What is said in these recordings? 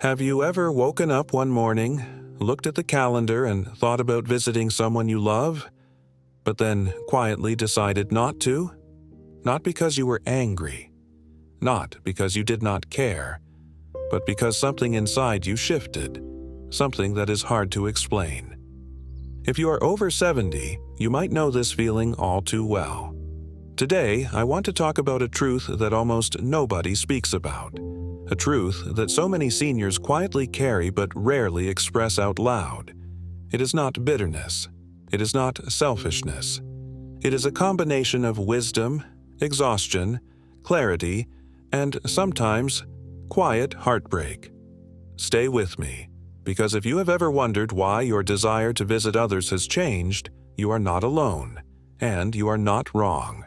Have you ever woken up one morning, looked at the calendar, and thought about visiting someone you love, but then quietly decided not to? Not because you were angry, not because you did not care, but because something inside you shifted, something that is hard to explain. If you are over 70, you might know this feeling all too well. Today, I want to talk about a truth that almost nobody speaks about. A truth that so many seniors quietly carry but rarely express out loud. It is not bitterness. It is not selfishness. It is a combination of wisdom, exhaustion, clarity, and sometimes quiet heartbreak. Stay with me, because if you have ever wondered why your desire to visit others has changed, you are not alone, and you are not wrong.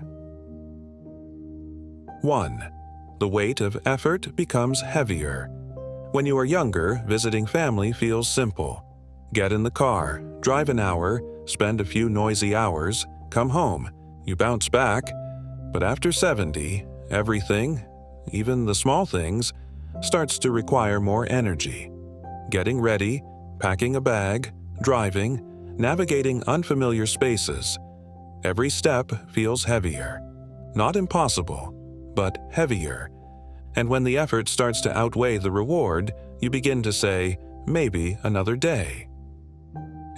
1. The weight of effort becomes heavier. When you are younger, visiting family feels simple. Get in the car, drive an hour, spend a few noisy hours, come home. You bounce back. But after 70, everything, even the small things, starts to require more energy. Getting ready, packing a bag, driving, navigating unfamiliar spaces. Every step feels heavier. Not impossible, but heavier. And when the effort starts to outweigh the reward, you begin to say, maybe another day.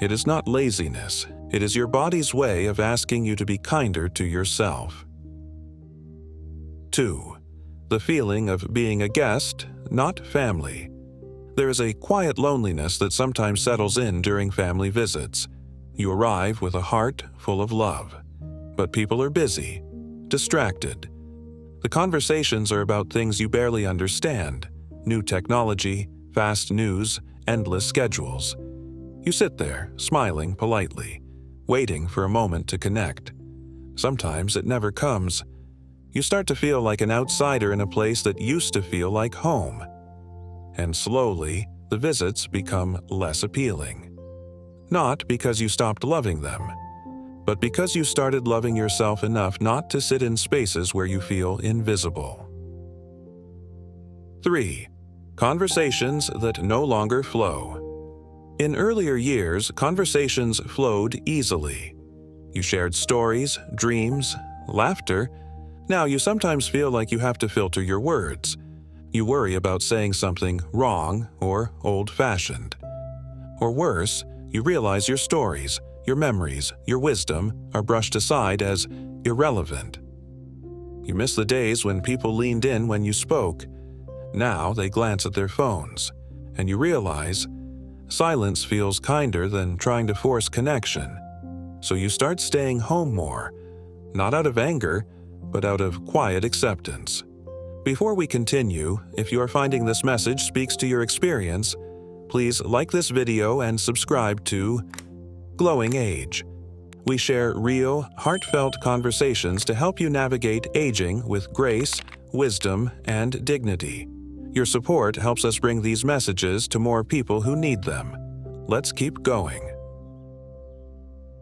It is not laziness. It is your body's way of asking you to be kinder to yourself. 2. The feeling of being a guest, not family. There is a quiet loneliness that sometimes settles in during family visits. You arrive with a heart full of love. But people are busy, distracted. The conversations are about things you barely understand: new technology, fast news, endless schedules. You sit there, smiling politely, waiting for a moment to connect. Sometimes it never comes. You start to feel like an outsider in a place that used to feel like home. And slowly, the visits become less appealing. Not because you stopped loving them, but because you started loving yourself enough not to sit in spaces where you feel invisible. 3. Conversations that no longer flow. In earlier years, conversations flowed easily. You shared stories, dreams, laughter. Now you sometimes feel like you have to filter your words. You worry about saying something wrong or old-fashioned. Or worse, you realize your stories, your memories, your wisdom are brushed aside as irrelevant. You miss the days when people leaned in when you spoke. Now they glance at their phones, and you realize silence feels kinder than trying to force connection. So you start staying home more, not out of anger, but out of quiet acceptance. Before we continue, if you are finding this message speaks to your experience, please like this video and subscribe to Glowing Age. We share real, heartfelt conversations to help you navigate aging with grace, wisdom, and dignity. Your support helps us bring these messages to more people who need them. Let's keep going.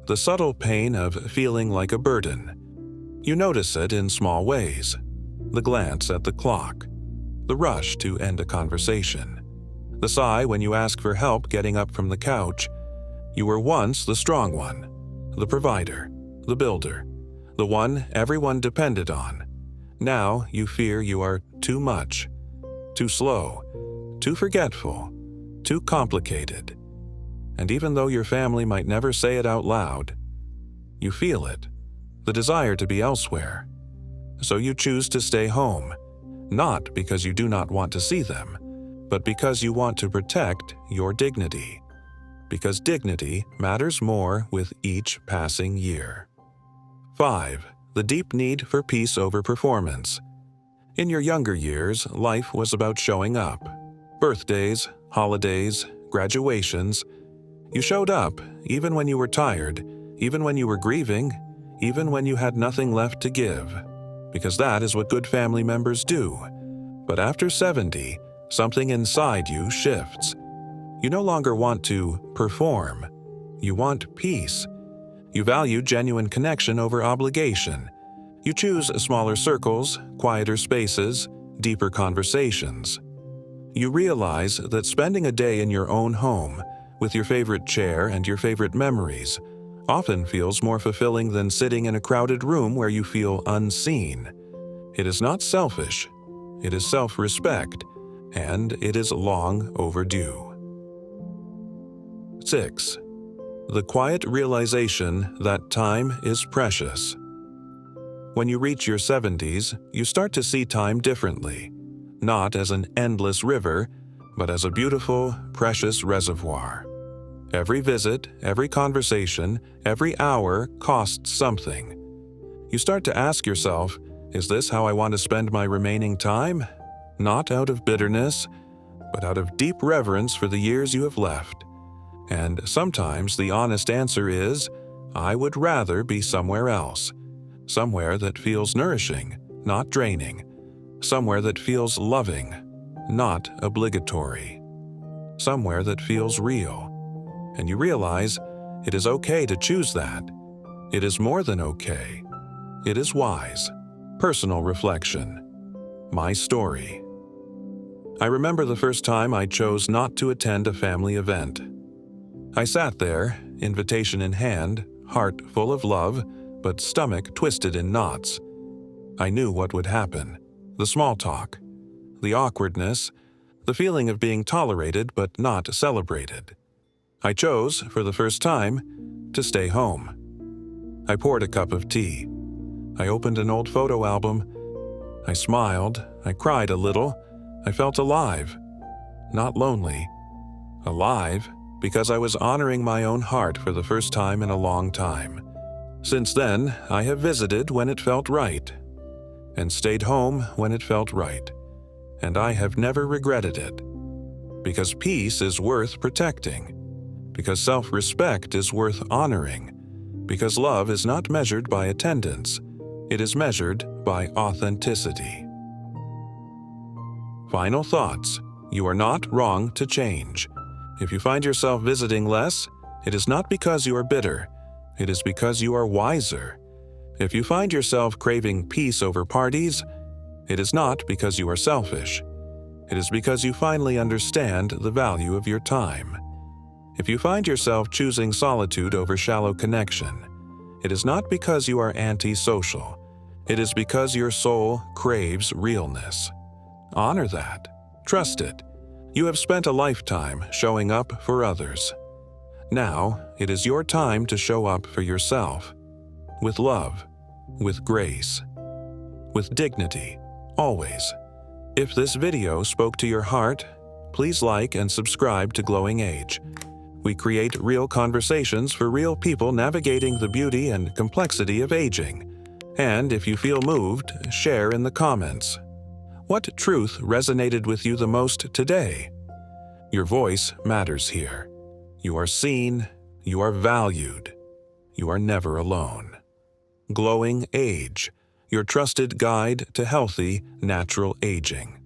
The subtle pain of feeling like a burden. You notice it in small ways. The glance at the clock. The rush to end a conversation. The sigh when you ask for help getting up from the couch. You were once the strong one, the provider, the builder, the one everyone depended on. Now you fear you are too much, too slow, too forgetful, too complicated. And even though your family might never say it out loud, you feel it, the desire to be elsewhere. So you choose to stay home, not because you do not want to see them, but because you want to protect your dignity. Because dignity matters more with each passing year. 5. The deep need for peace over performance. In your younger years, life was about showing up. Birthdays, holidays, graduations. You showed up, even when you were tired, even when you were grieving, even when you had nothing left to give. Because that is what good family members do. But after 70, something inside you shifts. You no longer want to perform. You want peace. You value genuine connection over obligation. You choose smaller circles, quieter spaces, deeper conversations. You realize that spending a day in your own home, with your favorite chair and your favorite memories, often feels more fulfilling than sitting in a crowded room where you feel unseen. It is not selfish, it is self-respect, and it is long overdue. 6. The quiet realization that time is precious. When you reach your 70s, you start to see time differently, not as an endless river, but as a beautiful, precious reservoir. Every visit, every conversation, every hour costs something. You start to ask yourself, is this how I want to spend my remaining time? Not out of bitterness, but out of deep reverence for the years you have left. And sometimes the honest answer is, I would rather be somewhere else. Somewhere that feels nourishing, not draining. Somewhere that feels loving, not obligatory. Somewhere that feels real. And you realize it is okay to choose that. It is more than okay. It is wise. Personal reflection. My story. I remember the first time I chose not to attend a family event. I sat there, invitation in hand, heart full of love, but stomach twisted in knots. I knew what would happen. The small talk, the awkwardness, the feeling of being tolerated but not celebrated. I chose, for the first time, to stay home. I poured a cup of tea. I opened an old photo album. I smiled. I cried a little. I felt alive. Not lonely. Alive because I was honoring my own heart for the first time in a long time. Since then, I have visited when it felt right, and stayed home when it felt right, and I have never regretted it. Because peace is worth protecting. Because self-respect is worth honoring. Because love is not measured by attendance. It is measured by authenticity. Final thoughts. You are not wrong to change. If you find yourself visiting less, it is not because you are bitter. It is because you are wiser. If you find yourself craving peace over parties, it is not because you are selfish. It is because you finally understand the value of your time. If you find yourself choosing solitude over shallow connection, it is not because you are anti-social. It is because your soul craves realness. Honor that. Trust it. You have spent a lifetime showing up for others. Now, it is your time to show up for yourself. With love, with grace, with dignity, always. If this video spoke to your heart, please like and subscribe to Glowing Age. We create real conversations for real people navigating the beauty and complexity of aging. And if you feel moved, share in the comments. What truth resonated with you the most today? Your voice matters here. You are seen, you are valued, you are never alone. Glowing Age, your trusted guide to healthy, natural aging.